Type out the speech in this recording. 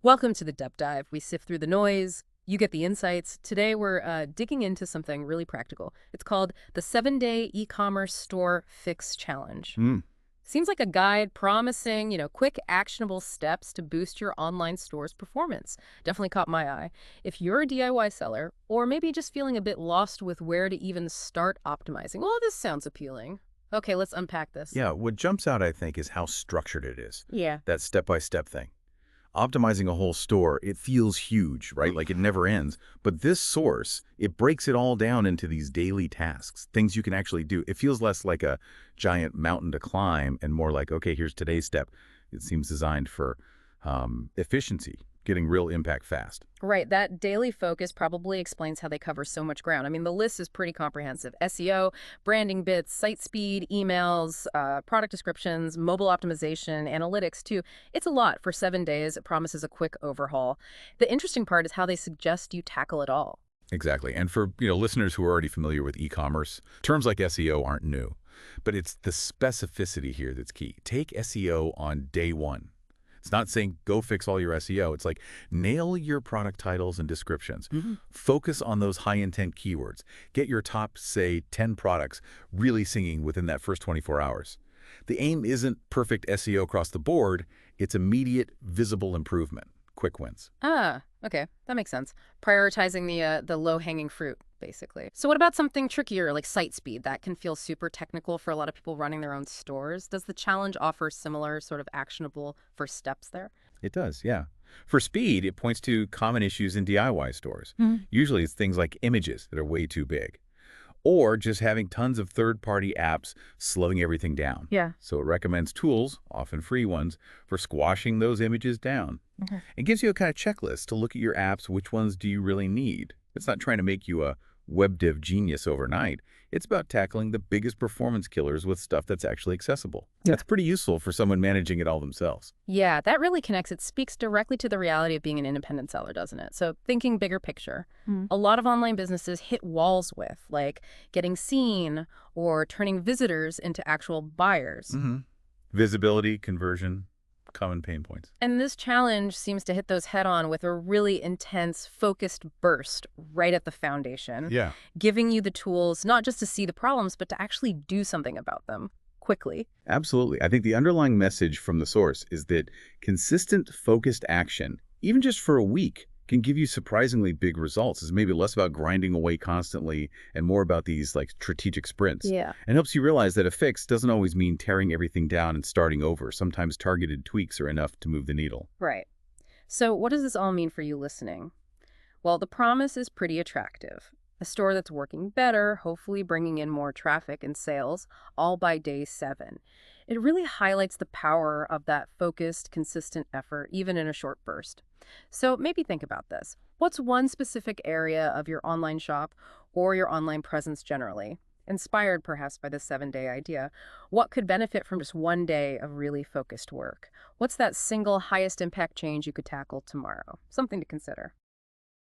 Welcome to the Depth Dive. We sift through the noise, you get the insights. Today we're digging into something really practical. It's called the 7-Day E-commerce Store Fix Challenge. Hmm. Seems like a guide promising, quick actionable steps to boost your online store's performance. Definitely caught my eye. If you're a DIY seller, or maybe just feeling a bit lost with where to even start optimizing, well, this sounds appealing. Okay, let's unpack this. Yeah, what jumps out, I think, is how structured it is. Yeah. That step-by-step thing. Optimizing a whole store, it feels huge, right? Like it never ends. But this source, it breaks it all down into these daily tasks, things you can actually do. It feels less like a giant mountain to climb and more like, okay, here's today's step. It seems designed for efficiency, getting real impact fast. Right, that daily focus probably explains how they cover so much ground. I mean, the list is pretty comprehensive. SEO, branding bits, site speed, emails, product descriptions, mobile optimization, analytics, too. It's a lot for 7 days. It promises a quick overhaul. The interesting part is how they suggest you tackle it all. Exactly. And for listeners who are already familiar with e-commerce, terms like SEO aren't new. But it's the specificity here that's key. Take SEO on day one. It's not saying go fix all your SEO. It's like nail your product titles and descriptions. Focus on those high-intent keywords. Get your top, say, 10 products really singing within that first 24 hours. The aim isn't perfect SEO across the board. It's immediate, visible improvement. Quick wins. Ah, okay, that makes sense. Prioritizing the low-hanging fruit, basically. So what about something trickier like site speed? That can feel super technical for a lot of people running their own stores. Does the challenge offer similar sort of actionable first steps there? It does, yeah. For speed, it points to common issues in DIY stores. Usually it's things like images that are way too big, or just having tons of third-party apps slowing everything down. Yeah. So it recommends tools, often free ones, for squashing those images down. Mhm. It gives you a kind of checklist to look at your apps, which ones do you really need. It's not trying to make you a web dev genius overnight. It's about tackling the biggest performance killers with stuff that's actually accessible. Yeah. That's pretty useful for someone managing it all themselves. Yeah, that really connects. It speaks directly to the reality of being an independent seller, doesn't it? So thinking bigger picture, a lot of online businesses hit walls with, like getting seen or turning visitors into actual buyers. Visibility, conversion, common pain points. And this challenge seems to hit those head on with a really intense, focused burst right at the foundation, Yeah. giving you the tools not just to see the problems, but to actually do something about them quickly. Absolutely. I think the underlying message from the source is that consistent, focused action, even just for a week, can give you surprisingly big results. It's maybe less about grinding away constantly and more about these like strategic sprints. Yeah. And helps you realize that a fix doesn't always mean tearing everything down and starting over. Sometimes targeted tweaks are enough to move the needle. Right. So what does this all mean for you listening? Well, the promise is pretty attractive. A store that's working better, hopefully bringing in more traffic and sales, all by day 7. It really highlights the power of that focused, consistent effort, even in a short burst. So maybe think about this. What's one specific area of your online shop or your online presence generally, inspired perhaps by the 7-day idea? What could benefit from just one day of really focused work? What's that single highest impact change you could tackle tomorrow? Something to consider.